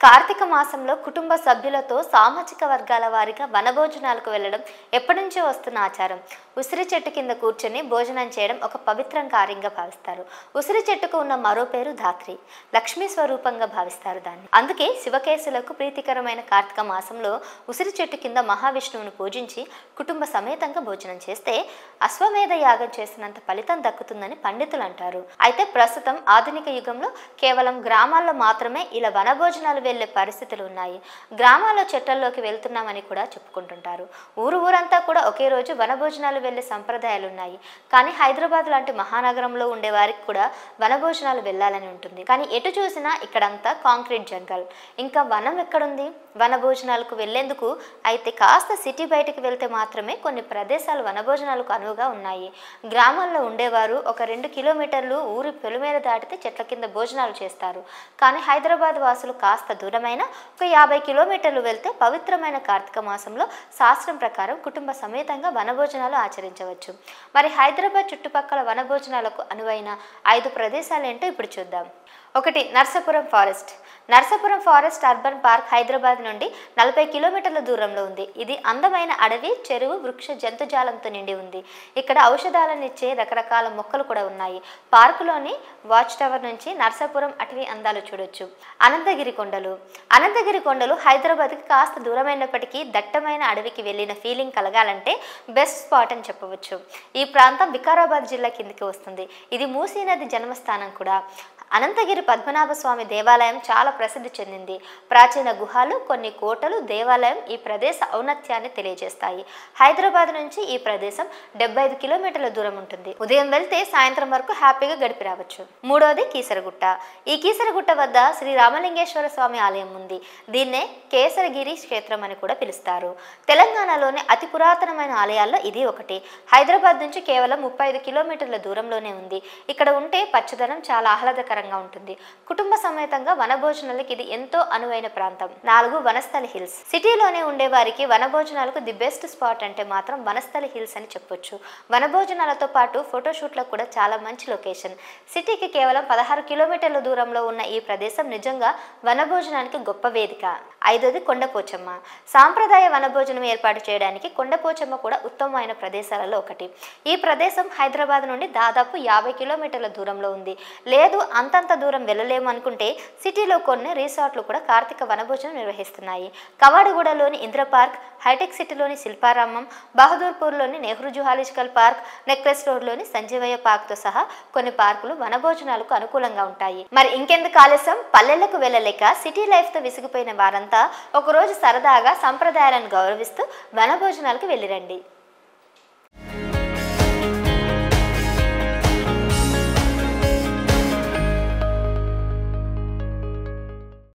కార్తీక మాసంలో కుటుంబ సభ్యులతో సామాజిక వర్గాల వారిగా వనభోజనాలకు వెళ్లడం ఎప్పటి నుంచో వస్తున్న ఆచారం. ఉసిరి చెట్టు కింద కూర్చొని భోజనం చేయడం ఒక పవిత్ర కార్యంగా భావిస్తారు. ఉసిరి చెట్టుకు ఉన్న మరో పేరు ధాత్రి, లక్ష్మీ స్వరూపంగా భావిస్తారు దాన్ని. అందుకే శివకేశులకు ప్రీతికరమైన కార్తీక మాసంలో ఉసిరి చెట్టు కింద మహావిష్ణువును పూజించి కుటుంబ సమేతంగా భోజనం చేస్తే అశ్వమేధ యాగం చేసినంత ఫలితం దక్కుతుందని పండితులు అంటారు. అయితే ప్రస్తుతం ఆధునిక యుగంలో కేవలం గ్రామాల్లో మాత్రమే ఇలా వనభోజనాలు వెళ్లే పరిస్థితులు ఉన్నాయి. గ్రామాల్లో చెట్లలోకి వెళ్తున్నామని కూడా చెప్పుకుంటుంటారు. ఊరంతా కూడా ఒకే రోజు వనభోజనాలు వెళ్లే సంప్రదాయాలు ఉన్నాయి. కానీ హైదరాబాద్ లాంటి మహానగరంలో ఉండే వారికి కూడా వనభోజనాలు వెళ్ళాలని ఉంటుంది. కానీ ఎటు చూసినా ఇక్కడంతా కాంక్రీట్ జంగల్. ఇంకా వనం ఎక్కడుంది వనభోజనాలకు వెళ్లేందుకు? అయితే కాస్త సిటీ బయటికి వెళ్తే మాత్రమే కొన్ని ప్రదేశాలు వనభోజనాలకు అనువుగా ఉన్నాయి. గ్రామాల్లో ఉండేవారు ఒక 2 కిలోమీటర్లు ఊరి పొలిమేర దాటితే చెట్ల కింద భోజనాలు చేస్తారు. కానీ హైదరాబాద్ వాసులు కాస్త దూరమైన ఒక 50 కిలోమీటర్లు వెళ్తే పవిత్రమైన కార్తీక మాసంలో శాస్త్రం ప్రకారం కుటుంబ సమేతంగా వనభోజనాలు ఆచరించవచ్చు. మరి హైదరాబాద్ చుట్టుపక్కల వనభోజనాలకు అనువైన 5 ప్రదేశాలు ఏంటో ఇప్పుడు చూద్దాం. 1. Narsapuram forest. Narsapuram forest urban park Hyderabad నుండి 40 కిలోమీటర్ల దూరంలో ఉంది. ఇది అందమైన అడవి, చెరువు, వృక్ష జంతుజాలంతో నిండి ఉంది. ఇక్కడ ఔషధాలనిచ్చే రకరకాల మొక్కలు కూడా ఉన్నాయి. పార్కులోని వాచ్ టవర్ నుంచి నర్సాపురం అటవీ అందాలు చూడొచ్చు. అనంతగిరి కొండలు. అనంతగిరి కొండలు హైదరాబాద్కి కాస్త దూరమైనప్పటికీ దట్టమైన అడవికి వెళ్ళిన ఫీలింగ్ కలగాలంటే బెస్ట్ స్పాట్ అని చెప్పవచ్చు. ఈ ప్రాంతం వికారాబాద్ జిల్లా కిందికి వస్తుంది. ఇది మూసీ నది జన్మస్థానం కూడా. అనంతగిరి పద్మనాభ స్వామి దేవాలయం చాలా ప్రసిద్ధి చెందింది. ప్రాచీన గుహలు, కొన్ని కోటలు, దేవాలయం ఈ ప్రదేశ ఔన్నత్యాన్ని తెలియజేస్తాయి. హైదరాబాద్ నుంచి ఈ ప్రదేశం 75 కిలోమీటర్ల దూరం ఉంటుంది. ఉదయం వెళ్తే సాయంత్రం వరకు హ్యాపీగా గడిపి రావచ్చు. 3. కీసరగుట్ట. ఈ కీసరగుట్ట వద్ద శ్రీ రామలింగేశ్వర స్వామి ఆలయం ఉంది. దీన్నే కేసరగిరి క్షేత్రం అని కూడా పిలుస్తారు. తెలంగాణలోని అతి పురాతనమైన ఆలయాల్లో ఇది ఒకటి. హైదరాబాద్ నుంచి కేవలం 35 కిలోమీటర్ల దూరంలోనే ఉంది. ఇక్కడ ఉంటే పచ్చదనం చాలా ఆహ్లాదకరంగా ఉంటుంది. కుటుంబ సమేతంగా వనభోజనాలకు ఇది ఎంతో అనువైన ప్రాంతం. 4. వనస్థలి హిల్స్. సిటీలోనే ఉండే వారికి వనభోజనాలకు ది బెస్ట్ స్పాట్ అంటే మాత్రం వనస్థలి హిల్స్ అని చెప్పొచ్చు. వనభోజనాలతో పాటు ఫోటోషూట్లకు కూడా చాలా మంచి లొకేషన్. సిటీకి కేవలం 16 కిలోమీటర్ల దూరంలో ఉన్న ఈ ప్రదేశం నిజంగా వనభోజనానికి గొప్ప వేదిక. 5. కొండపోచమ్మ. సాంప్రదాయ వనభోజనం ఏర్పాటు చేయడానికి కొండపోచమ్మ కూడా ఉత్తమమైన ప్రదేశాలలో ఒకటి. ఈ ప్రదేశం హైదరాబాద్ నుండి దాదాపు 50 కిలోమీటర్ల దూరంలో ఉంది. లేదు అంతంత దూరం వెళ్ళలేము అనుకుంటే సిటీలో కొన్ని రిసార్ట్లు కూడా కార్తీక వనభోజనం నిర్వహిస్తున్నాయి. కవాడగూడలోని ఇంద్ర పార్క్, హైటెక్ సిటీలోని శిల్పారామం, బహదూర్పూర్లోని నెహ్రూ జుహాలజికల్ పార్క్, నెక్లెస్ రోడ్లోని సంజీవయ్య పార్క్తో సహా కొన్ని పార్కులు వనభోజనాలకు అనుకూలంగా ఉంటాయి. మరి ఇంకెందుకు ఆలస్యం? పల్లెలకు వెళ్ళలేక సిటీ లైఫ్తో విసిగిపోయిన వారంతా ఒకరోజు సరదాగా సంప్రదాయాలను గౌరవిస్తూ వనభోజనాలకు వెళ్ళిరండి.